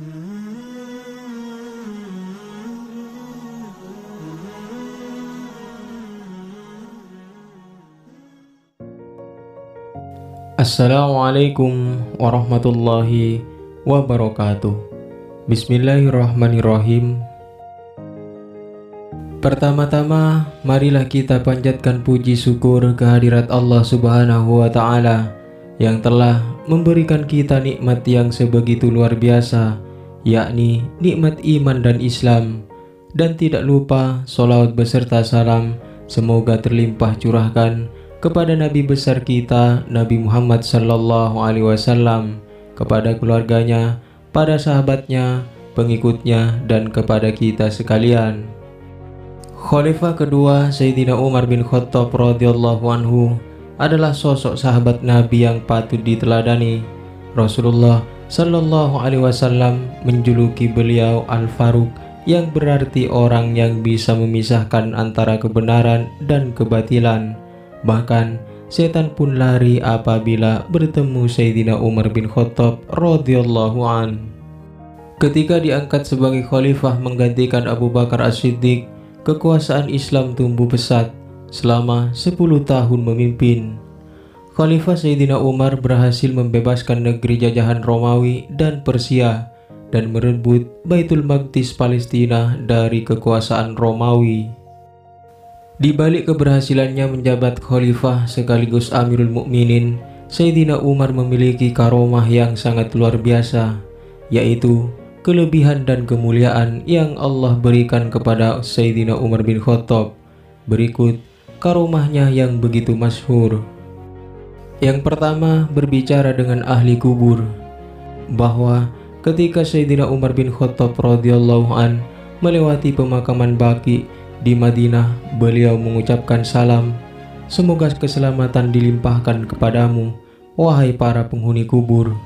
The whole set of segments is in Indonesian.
Assalamualaikum warahmatullahi wabarakatuh. Bismillahirrahmanirrahim. Pertama-tama, marilah kita panjatkan puji syukur kehadirat Allah Subhanahu wa Ta'ala yang telah memberikan kita nikmat yang sebegitu luar biasa, yakni nikmat iman dan Islam. Dan tidak lupa sholawat beserta salam semoga terlimpah curahkan kepada Nabi besar kita, Nabi Muhammad sallallahu alaihi wasallam, kepada keluarganya, pada sahabatnya, pengikutnya, dan kepada kita sekalian. Khalifah kedua Sayyidina Umar bin Khattab radhiyallahu anhu adalah sosok sahabat Nabi yang patut diteladani. Rasulullah sallallahu alaihi wasallam menjuluki beliau Al-Faruq, yang berarti orang yang bisa memisahkan antara kebenaran dan kebatilan. Bahkan setan pun lari apabila bertemu Sayyidina Umar bin Khattab radhiyallahu an. Ketika diangkat sebagai khalifah menggantikan Abu Bakar As-Siddiq, kekuasaan Islam tumbuh pesat selama 10 tahun memimpin. Khalifah Sayyidina Umar berhasil membebaskan negeri jajahan Romawi dan Persia dan merebut Baitul Maqdis Palestina dari kekuasaan Romawi. Di balik keberhasilannya menjabat khalifah sekaligus Amirul Mukminin, Sayyidina Umar memiliki karomah yang sangat luar biasa, yaitu kelebihan dan kemuliaan yang Allah berikan kepada Sayyidina Umar bin Khattab. Berikut karomahnya yang begitu masyhur. Yang pertama, berbicara dengan ahli kubur, bahwa ketika Sayyidina Umar bin Khattab radhiyallahu an melewati pemakaman Baqi di Madinah, beliau mengucapkan salam, semoga keselamatan dilimpahkan kepadamu, wahai para penghuni kubur.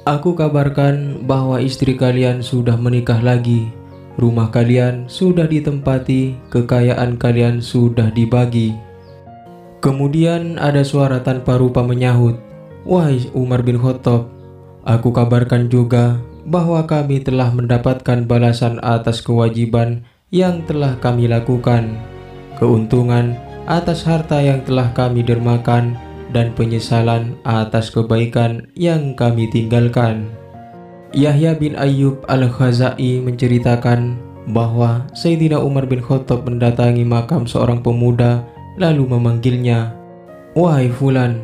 Aku kabarkan bahwa istri kalian sudah menikah lagi, rumah kalian sudah ditempati, kekayaan kalian sudah dibagi. Kemudian ada suara tanpa rupa menyahut, wahai Umar bin Khattab, aku kabarkan juga bahwa kami telah mendapatkan balasan atas kewajiban yang telah kami lakukan, keuntungan atas harta yang telah kami dermakan, dan penyesalan atas kebaikan yang kami tinggalkan. Yahya bin Ayyub Al-Khazai menceritakan bahwa Sayyidina Umar bin Khattab mendatangi makam seorang pemuda lalu memanggilnya, wahai fulan,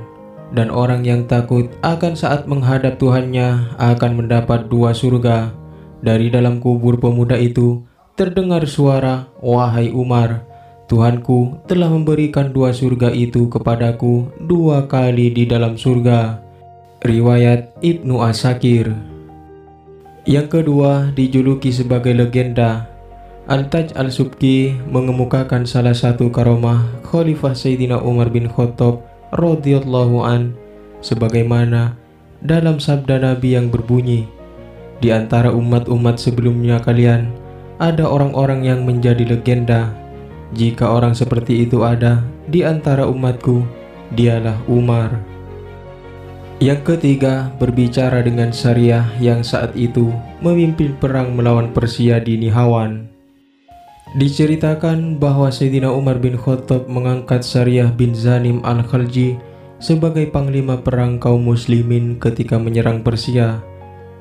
dan orang yang takut akan saat menghadap Tuhannya akan mendapat 2 surga. Dari dalam kubur pemuda itu terdengar suara, wahai Umar, Tuhanku telah memberikan 2 surga itu kepadaku 2 kali di dalam surga. Riwayat Ibnu Asakir. Yang kedua, dijuluki sebagai legenda, Al-Taj Al-Subki mengemukakan salah satu karomah Khalifah Sayyidina Umar bin Khattab radhiyallahu an, sebagaimana dalam sabda Nabi yang berbunyi, di antara umat-umat sebelumnya kalian ada orang-orang yang menjadi legenda. Jika orang seperti itu ada di antara umatku, dialah Umar. Yang ketiga, berbicara dengan Syariah yang saat itu memimpin perang melawan Persia di Nihawan. Diceritakan bahwa Sayyidina Umar bin Khattab mengangkat Syariah bin Zanim Al-Khalji sebagai panglima perang kaum muslimin ketika menyerang Persia.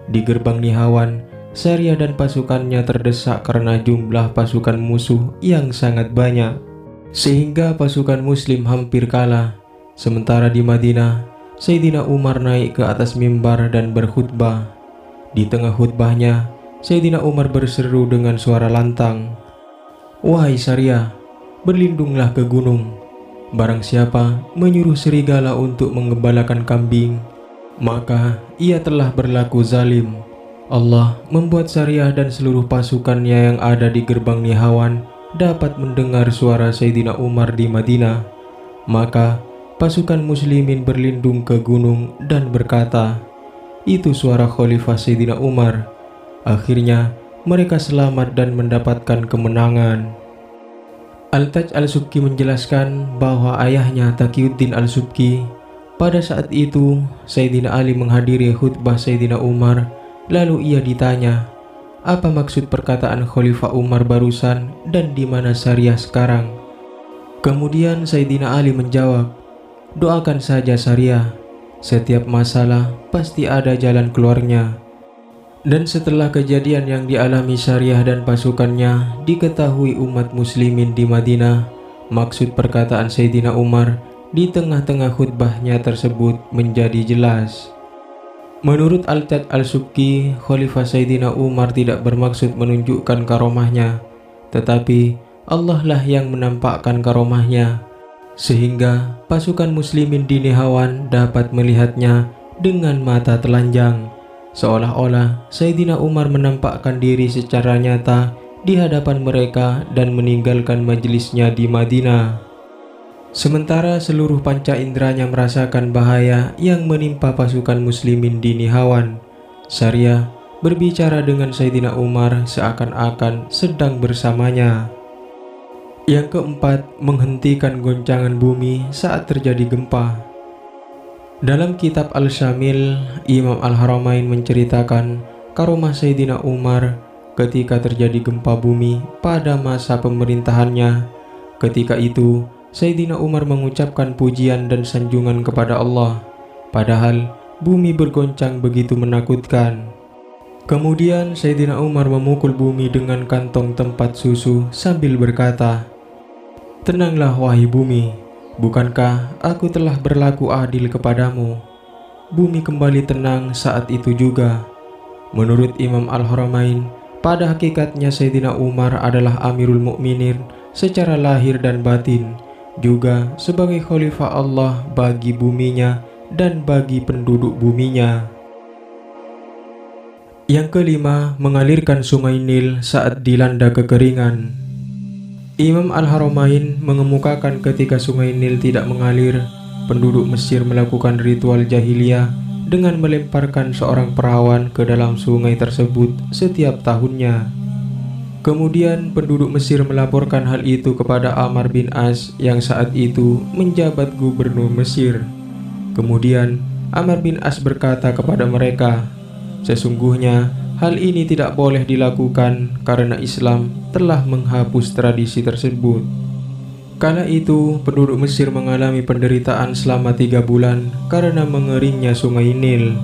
Di gerbang Nihawan, Syariah dan pasukannya terdesak karena jumlah pasukan musuh yang sangat banyak, sehingga pasukan muslim hampir kalah. Sementara di Madinah, Sayyidina Umar naik ke atas mimbar dan berkhutbah. Di tengah khutbahnya, Sayyidina Umar berseru dengan suara lantang, wahai Syariah, berlindunglah ke gunung. Barang siapa menyuruh serigala untuk mengembalakan kambing, maka ia telah berlaku zalim. Allah membuat Syariah dan seluruh pasukannya yang ada di gerbang Nihawan dapat mendengar suara Sayyidina Umar di Madinah. Maka pasukan muslimin berlindung ke gunung dan berkata, itu suara Khalifah Sayyidina Umar. Akhirnya mereka selamat dan mendapatkan kemenangan. Al-Taj Al-Subki menjelaskan bahwa ayahnya Taqiyuddin Al-Subki pada saat itu Sayyidina Ali menghadiri khutbah Sayyidina Umar Lalu ia ditanya, apa maksud perkataan Khalifah Umar barusan dan di mana Sariyah sekarang? Kemudian Sayyidina Ali menjawab, doakan saja Sariyah, setiap masalah pasti ada jalan keluarnya. Dan setelah kejadian yang dialami Sariyah dan pasukannya diketahui umat muslimin di Madinah, maksud perkataan Sayyidina Umar di tengah-tengah khutbahnya tersebut menjadi jelas. Menurut Al-Tad Al-Subki, Khalifah Sayyidina Umar tidak bermaksud menunjukkan karomahnya, tetapi Allah lah yang menampakkan karomahnya, sehingga pasukan muslimin di Nihawan dapat melihatnya dengan mata telanjang, seolah-olah Sayyidina Umar menampakkan diri secara nyata di hadapan mereka dan meninggalkan majelisnya di Madinah. Sementara seluruh panca inderanya merasakan bahaya yang menimpa pasukan muslimin di Nihawan, Sariyah berbicara dengan Sayyidina Umar seakan-akan sedang bersamanya. Yang keempat, menghentikan goncangan bumi saat terjadi gempa. Dalam kitab Al-Syamil, Imam Al-Haramain menceritakan karomah Sayyidina Umar ketika terjadi gempa bumi pada masa pemerintahannya. Ketika itu Sayyidina Umar mengucapkan pujian dan sanjungan kepada Allah, padahal bumi bergoncang begitu menakutkan. Kemudian Sayyidina Umar memukul bumi dengan kantong tempat susu sambil berkata, tenanglah wahai bumi, bukankah aku telah berlaku adil kepadamu? Bumi kembali tenang saat itu juga. Menurut Imam Al-Haramain, pada hakikatnya Sayyidina Umar adalah Amirul Mukminin secara lahir dan batin, juga sebagai khalifah Allah bagi buminya dan bagi penduduk buminya. Yang kelima, mengalirkan sungai Nil saat dilanda kekeringan. Imam Al-Haramain mengemukakan ketika sungai Nil tidak mengalir, penduduk Mesir melakukan ritual jahiliyah dengan melemparkan seorang perawan ke dalam sungai tersebut setiap tahunnya. Kemudian penduduk Mesir melaporkan hal itu kepada Amr bin As yang saat itu menjabat gubernur Mesir. Kemudian Amr bin As berkata kepada mereka, sesungguhnya hal ini tidak boleh dilakukan karena Islam telah menghapus tradisi tersebut. Kala itu penduduk Mesir mengalami penderitaan selama 3 bulan karena mengeringnya sungai Nil.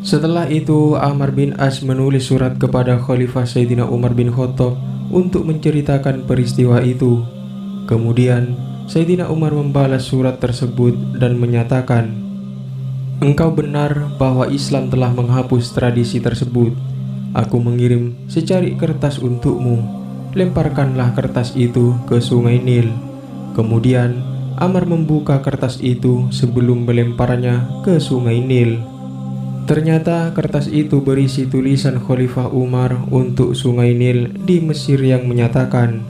Setelah itu Amr bin As menulis surat kepada Khalifah Sayyidina Umar bin Khattab untuk menceritakan peristiwa itu. Kemudian Sayyidina Umar membalas surat tersebut dan menyatakan, engkau benar bahwa Islam telah menghapus tradisi tersebut. Aku mengirim secari kertas untukmu, lemparkanlah kertas itu ke sungai Nil. Kemudian Amr membuka kertas itu sebelum melemparnya ke sungai Nil. Ternyata kertas itu berisi tulisan Khalifah Umar untuk sungai Nil di Mesir yang menyatakan,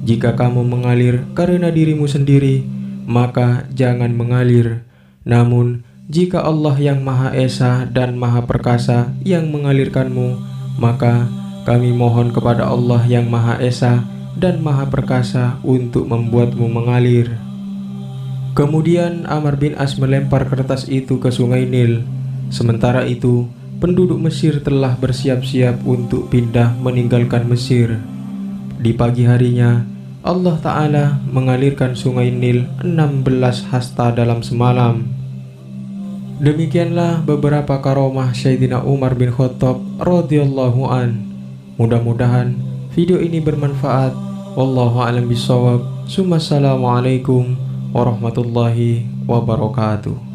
jika kamu mengalir karena dirimu sendiri, maka jangan mengalir. Namun, jika Allah yang Maha Esa dan Maha Perkasa yang mengalirkanmu, maka kami mohon kepada Allah yang Maha Esa dan Maha Perkasa untuk membuatmu mengalir. Kemudian Amr bin As melempar kertas itu ke sungai Nil. Sementara itu, penduduk Mesir telah bersiap-siap untuk pindah meninggalkan Mesir. Di pagi harinya, Allah Ta'ala mengalirkan sungai Nil 16 hasta dalam semalam. Demikianlah beberapa karomah Sayyidina Umar bin Khattab radhiyallahu an. Mudah-mudahan video ini bermanfaat. Wallahu a'lam bishawab. Assalamualaikum warahmatullahi wabarakatuh.